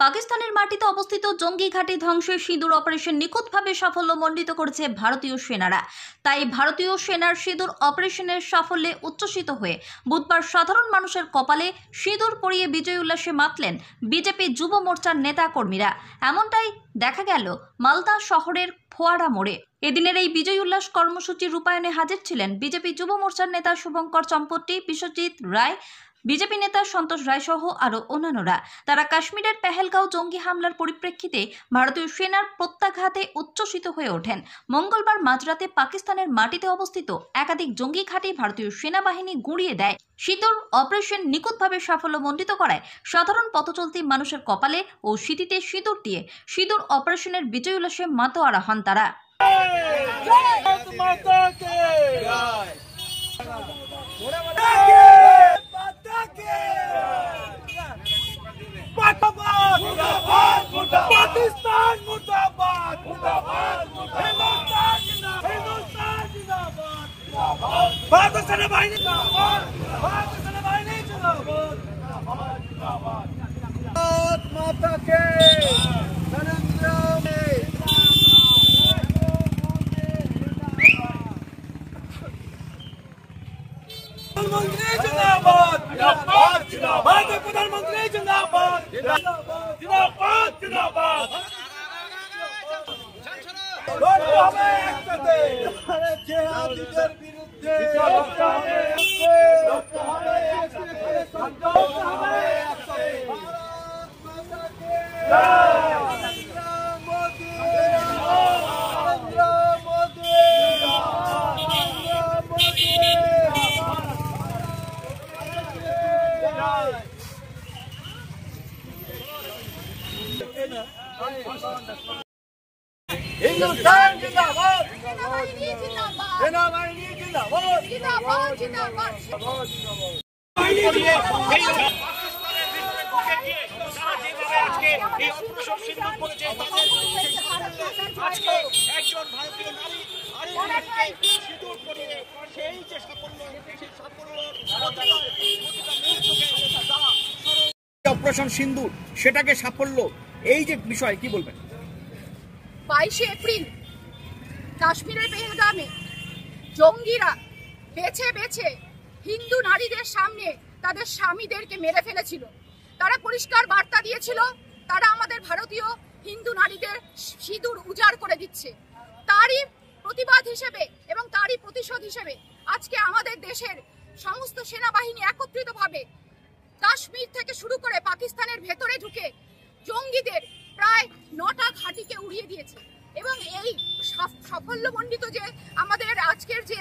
পাকিস্তানের মাটিতে অবস্থিত জঙ্গি ঘাঁটি ধ্বংসের সিঁদুর অপারেশন নিখুঁতভাবে সাফল্যমণ্ডিত করেছে ভারতীয় সেনারা। তাই ভারতীয় সেনার সিঁদুর অপারেশনের সাফল্যে উচ্ছ্বসিত হয়ে বুধবার সাধারণ মানুষের কপালে সিঁদুর পরিয়ে বিজয় উল্লাসে মাতলেন বিজেপি যুব মোর্চার নেতা কর্মীরা। এমনটাই দেখা গেল মালদা শহরের ফোয়ারা মোড়ে। এদিনের এই বিজয় উল্লাস কর্মসূচি রূপায়ণে হাজির ছিলেন বিজেপি যুব মোর্চার নেতা শুভঙ্কর চম্পট্টি, বিশ্বজিৎ রায়, বিজেপি নেতা সন্তোষ রায় সহ আরও অন্যান্যরা। তারা কাশ্মীরের পেহেলগাঁও জঙ্গি হামলার পরিপ্রেক্ষিতে ভারতীয় সেনার প্রত্যাঘাতে উচ্ছ্বসিত হয়ে ওঠেন। মঙ্গলবার মাঝরাতে পাকিস্তানের মাটিতে অবস্থিত একাধিক জঙ্গি ঘাঁটি ভারতীয় সেনাবাহিনী গুঁড়িয়ে দেয়। সিঁদুর অপারেশন নিখুঁতভাবে সাফল্যমণ্ডিত করায় সাধারণ পথচলতি মানুষের কপালে ও সিঁথিতে সিঁদুর দিয়ে সিঁদুর অপারেশনের বিজয় উল্লাসে মাতোয়ারা হন তারা। पाकिस्तान मुर्दाबाद, मुर्दाबाद, हिंदुस्तान जिंदाबाद, हिंदुस्तान जिंदाबाद, भारत सेनाबाहिनी जिंदाबाद, भारत सेनाबाहिनी जिंदाबाद, जिंदाबाद, भारत माता के नरेंद्र प्रधानमंत्री जिंदाबाद, जिंदाबाद, जिंदाबाद, प्रधानमंत्री जिंदाबाद, जिंदाबाद, जिंदाबाद, जिंदाबाद। हमें एक करते जिहादियों विरुद्धে हिंदुस्तान जिंदाबाद, सेनाबाहिनी जिंदाबाद, जिंदाबाद, जिंदाबाद, অপারেশন সিন্দুর সেটাকে সাফল্য, এই যে বিষয় কি বলবেন? 22 এপ্রিল কাশ্মীরের পেহেলগামে জঙ্গিরা বেছে বেছে হিন্দু নারীদের সামনে তাদের স্বামীদেরকে মেরে ফেলেছিল। তারা পরিষ্কার বার্তা দিয়েছিল তারা আমাদের ভারতীয় হিন্দু নারীদের সিঁদুর উজাড় করে দিচ্ছে। তারই প্রতিবাদ হিসেবে এবং তারই প্রতিশোধ হিসেবে আজকে আমাদের দেশের সমস্ত সেনাবাহিনী একত্রিতভাবে কাশ্মীর থেকে শুরু করে পাকিস্তানের ভেতরে ঢুকে জঙ্গিদের প্রায় 9টা ঘাঁটিকে উড়িয়ে দিয়েছে। এবং এই সাফল্যমণ্ডিত যে আমাদের আজকের যে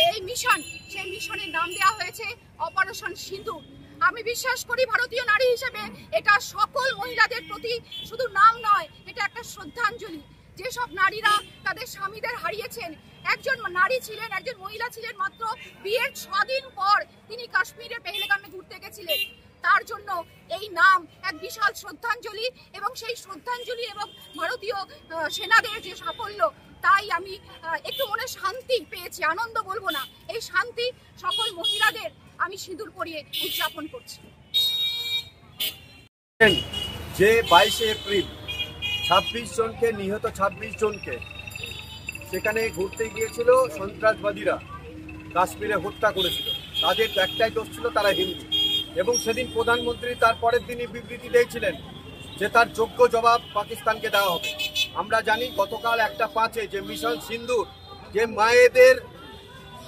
এই মিশন, সেই মিশনের নাম দেওয়া হয়েছে অপারেশন সিঁদুর। আমি বিশ্বাস করি ভারতীয় নারী হিসেবে এটা সকল মহিলাদের প্রতি শুধু নাম নয়, এটা একটা শ্রদ্ধাঞ্জলি। যেসব নারীরা তাদের স্বামীদের হারিয়েছেন, একজন নারী ছিলেন, একজন মহিলা ছিলেন মাত্র বিয়ের 6 দিন পর তিনি কাশ্মীরের পেহেলগামে ঘুরতে গেছিলেন। তার জন্য এই নাম এক বিশাল শ্রদ্ধাঞ্জলি এবং সেই শ্রদ্ধাঞ্জলি এবং ভারতীয় সেনাদের যে সাফল্য, তাই আমি একটু মনে শান্তি পেয়েছি, আনন্দ বলবো না, এই শান্তি সকল মহিলাদের আমি সিঁদুর পরিয়ে উদযাপন করছি। যে 22 এপ্রিল 26 জনকে নিহত 26 জনকে সেখানে ঘুরতে গিয়েছিল সন্ত্রাসবাদীরা কাশ্মীরে হত্যা করেছিল, তাদের একটাই দোষ ছিল, তারা হিন্দু। এবং সেদিন প্রধানমন্ত্রী তার পরের দিনই বিবৃতি দিয়েছিলেন যে তার যোগ্য জবাব পাকিস্তানকে দেওয়া হবে। আমরা জানি গতকাল 1/5 যে মিশন সিন্দুর, যে মায়েদের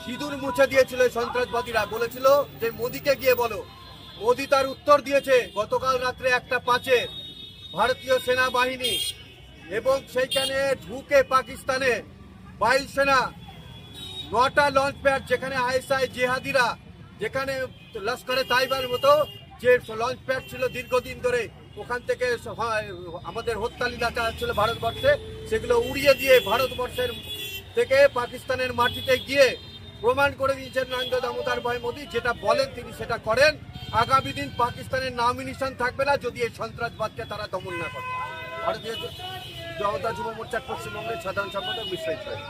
সিঁদুর মুছে দিয়েছিল সন্ত্রাসবাদীরা, বলেছিল যে মোদিকে গিয়ে বলো। মোদি তার উত্তর দিয়েছে গতকাল রাত্রে 1/5 ভারতীয় সেনাবাহিনী এবং সেইখানে ঢুকে পাকিস্তানে বায়ুসেনা 9টা লঞ্চ প্যাড, যেখানে আইএসআই জিহাদিরা, যেখানে লস্করে তাইবার মতো যে লঞ্চ প্যাড ছিল দীর্ঘদিন ধরে ওখান থেকে আমাদের হত্যা লীলা চালাচ্ছিল ভারতবর্ষে, সেগুলো উড়িয়ে দিয়ে ভারতবর্ষের থেকে পাকিস্তানের মাটিতে গিয়ে প্রমাণ করে দিয়েছেন নরেন্দ্র দামোদর ভাই মোদী, যেটা বলেন তিনি সেটা করেন। আগামী দিন পাকিস্তানের নাম নিশান থাকবে না যদি এই সন্ত্রাসবাদকে তারা দমন না করে। ভারতীয় জনতা যুব মোর্চার পশ্চিমবঙ্গের সাধারণ সম্পাদক বিশ্বজিৎ রায়।